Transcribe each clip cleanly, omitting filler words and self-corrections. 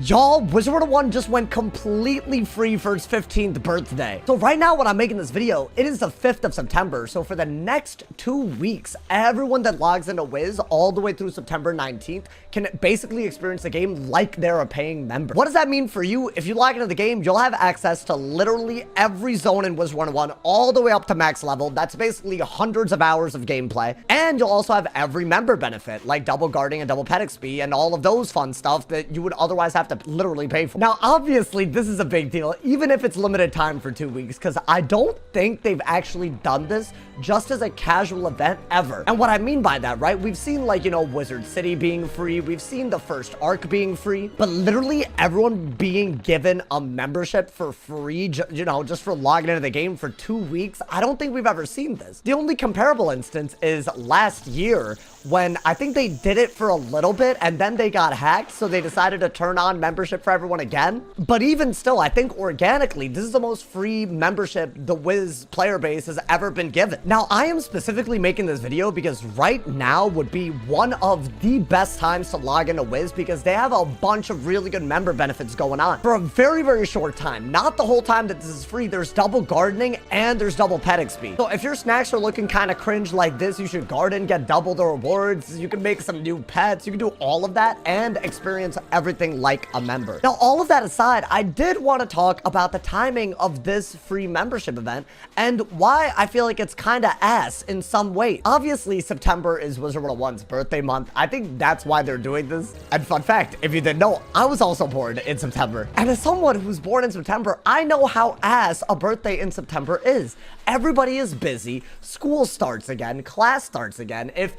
Y'all, Wizard101 just went completely free for its 15th birthday. So right now when I'm making this video, it is the 5th of September. So for the next 2 weeks, everyone that logs into Wiz all the way through September 19th can basically experience the game like they're a paying member. What does that mean for you? If you log into the game, you'll have access to literally every zone in Wizard101 all the way up to max level. That's basically hundreds of hours of gameplay. And you'll also have every member benefit like double guarding and double pet XP and all of those fun stuff that you would otherwise have to literally pay for. Now, obviously, this is a big deal, even if it's limited time for 2 weeks, because I don't think they've actually done this just as a casual event ever. And what I mean by that, right? We've seen, like, you know, Wizard City being free. We've seen the first arc being free, but literally everyone being given a membership for free, you know, just for logging into the game for 2 weeks. I don't think we've ever seen this. The only comparable instance is last year when I think they did it for a little bit and then they got hacked, so they decided to turn on membership for everyone again. But even still, I think organically, this is the most free membership the Wiz player base has ever been given. Now, I am specifically making this video because right now would be one of the best times to log into Wiz because they have a bunch of really good member benefits going on for a very, very short time. Not the whole time that this is free. There's double gardening and there's double pet XP. So if your snacks are looking kind of cringe like this, you should garden, get double the rewards. You can make some new pets. You can do all of that and experience everything like a member. Now, all of that aside, I did want to talk about the timing of this free membership event and why I feel like it's kind of ass in some ways. Obviously, September is Wizard101's birthday month. I think that's why they're doing this. And fun fact, if you didn't know, I was also born in September. And as someone who's born in September, I know how ass a birthday in September is. Everybody is busy. School starts again. Class starts again. If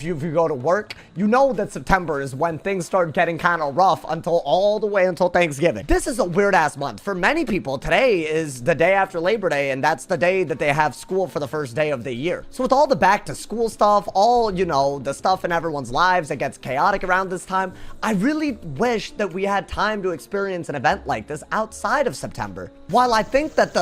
you go to work, you know that September is when things start getting kind of rough until all the way until Thanksgiving. This is a weird ass month. For many people, today is the day after Labor Day, and that's the day that they have school for the first day of the year. So with all the back to school stuff, all, you know, the stuff in everyone's lives that gets chaotic around this time, I really wish that we had time to experience an event like this outside of September. While I think that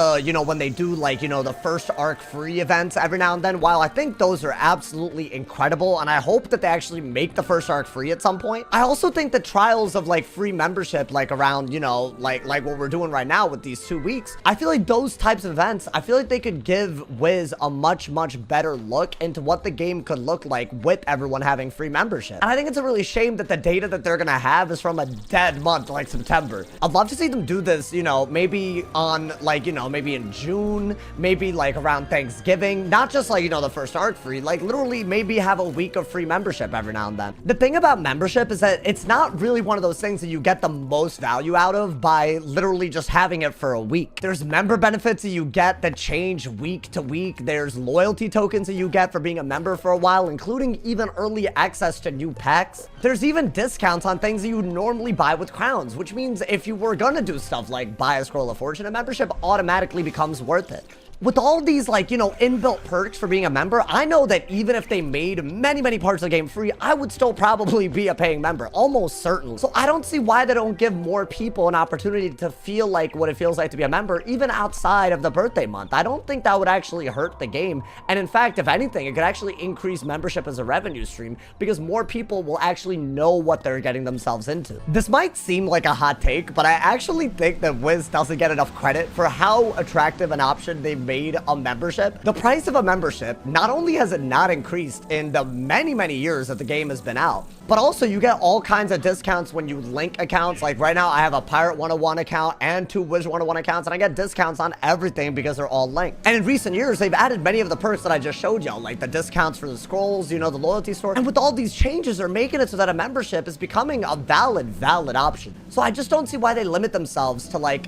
when they do, like, you know, the first arc free events every now and then, while I think those are absolutely incredible, and I hope that they actually make the first arc free at some point, I also think that trials of, like, free membership, like, around, you know, like what we're doing right now with these 2 weeks, I feel like those types of events, I feel like they could give Wiz a much better look into what the game could look like with everyone having free membership. And I think it's a really shame that the data that they're gonna have is from a dead month like September. I'd love to see them do this, you know, maybe on, like, you know, maybe in June, maybe like around Thanksgiving, not just like, you know, the first arc free, like literally maybe have a week of free membership every now and then. The thing about membership is that it's not really one of those things that you get the most value out of by literally just having it for a week. There's member benefits that you get that change week to week. There's loyalty tokens that you get for being a member for a while, including even early access to new packs. There's even discounts on things that you would normally buy with crowns, which means if you were gonna do stuff like buy a scroll of fortune, a membership automatically becomes worth it. With all these, like, you know, inbuilt perks for being a member, I know that even if they made many parts of the game free, I would still probably be a paying member, almost certainly. So I don't see why they don't give more people an opportunity to feel like what it feels like to be a member, even outside of the birthday month. I don't think that would actually hurt the game. And in fact, if anything, it could actually increase membership as a revenue stream because more people will actually know what they're getting themselves into. This might seem like a hot take, but I actually think that Wiz doesn't get enough credit for how attractive an option they've made a membership. The price of a membership, not only has it not increased in the many years that the game has been out, but also you get all kinds of discounts when you link accounts. Like right now, I have a Pirate101 account and 2 Wizard101 accounts, and I get discounts on everything because they're all linked. And in recent years, they've added many of the perks that I just showed y'all, like the discounts for the scrolls, you know, the loyalty store. And with all these changes, they're making it so that a membership is becoming a valid option. So I just don't see why they limit themselves to like,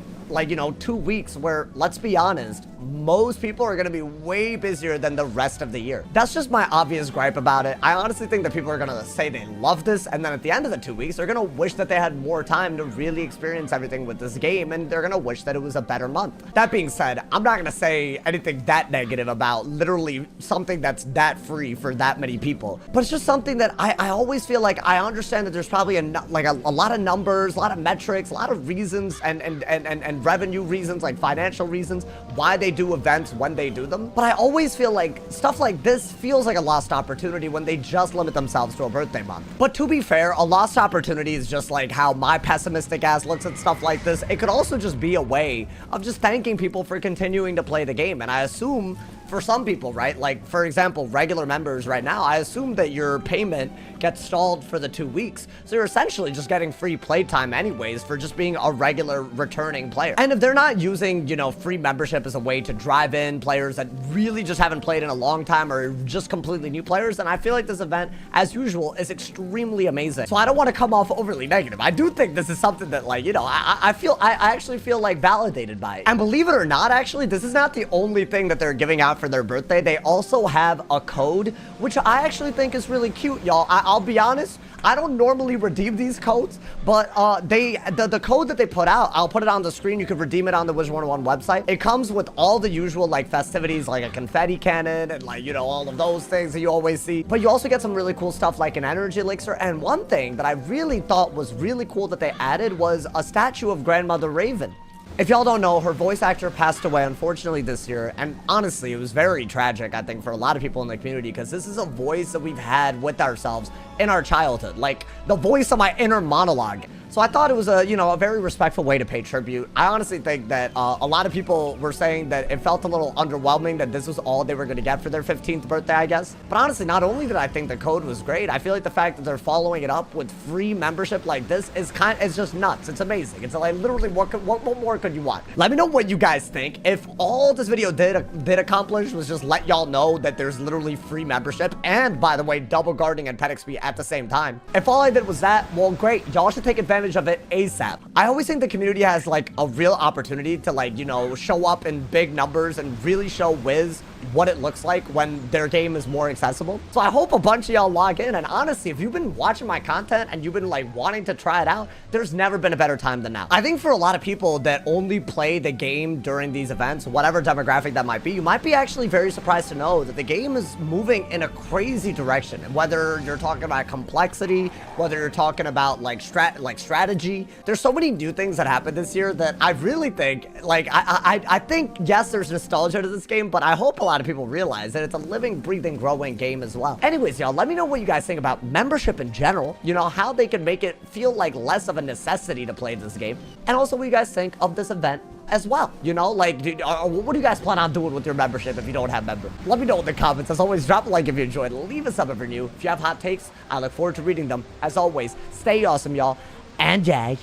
you know, 2 weeks where, let's be honest, most people are going to be way busier than the rest of the year. That's just my obvious gripe about it. I honestly think that people are going to say they love this, and then at the end of the 2 weeks, they're going to wish that they had more time to really experience everything with this game, and they're going to wish that it was a better month. That being said, I'm not going to say anything that negative about literally something that's that free for that many people, but it's just something that I always feel like I understand that there's probably a lot of numbers, a lot of metrics, a lot of reasons and revenue reasons, like financial reasons why they do events when they do them, but I always feel like stuff like this feels like a lost opportunity when they just limit themselves to a birthday month. But to be fair, a lost opportunity is just like how my pessimistic ass looks at stuff like this. It could also just be a way of just thanking people for continuing to play the game. And I assume for some people, right, like for example, regular members right now, I assume that your payment gets stalled for the 2 weeks, so you're essentially just getting free playtime anyways for just being a regular returning player. And if they're not using, you know, free membership as a way to drive in players that really just haven't played in a long time or just completely new players, then I feel like this event, as usual, is extremely amazing. So I don't want to come off overly negative. I do think this is something that, like, you know, I actually feel like validated by it. And believe it or not, actually, this is not the only thing that they're giving out for their birthday. They also have a code, which I actually think is really cute, y'all. I'll be honest, I don't normally redeem these codes, but the code that they put out, I'll put it on the screen. You can redeem it on the Wizard101 website. It comes with all the usual like festivities, like a confetti cannon and like, you know, all of those things that you always see. But you also get some really cool stuff like an energy elixir. And one thing that I really thought was really cool that they added was a statue of Grandmother Raven. If y'all don't know, her voice actor passed away, unfortunately, this year. And honestly, it was very tragic, I think, for a lot of people in the community, because this is a voice that we've had with ourselves in our childhood, like the voice of my inner monologue. So I thought it was a, you know, a very respectful way to pay tribute. I honestly think that a lot of people were saying that it felt a little underwhelming that this was all they were going to get for their 15th birthday, I guess. But honestly, not only did I think the code was great, I feel like the fact that they're following it up with free membership like this is it's just nuts. It's amazing. It's like literally what more could you want? Let me know what you guys think. If all this video did accomplish was just let y'all know that there's literally free membership and, by the way, double guarding and pet XP at the same time. If all I did was that, well, great. Y'all should take advantage of it ASAP. I always think the community has like a real opportunity to, like, you know, show up in big numbers and really show Wiz what it looks like when their game is more accessible. So I hope a bunch of y'all log in. And honestly, if you've been watching my content and you've been like wanting to try it out, there's never been a better time than now. I think for a lot of people that only play the game during these events, whatever demographic that might be, you might be actually very surprised to know that the game is moving in a crazy direction. Whether you're talking about complexity, whether you're talking about like strategy, there's so many new things that happened this year that I really think, like, I think, yes, there's nostalgia to this game, but I hope a lot of people realize that it's a living, breathing, growing game as well. Anyways, y'all, let me know what you guys think about membership in general, you know, how they can make it feel like less of a necessity to play this game, and also what you guys think of this event as well. You know, like, what do you guys plan on doing with your membership if you don't have member? Let me know in the comments. As always, drop a like if you enjoyed. Leave a sub if you're new. If you have hot takes, I look forward to reading them. As always, stay awesome, y'all, and yeah.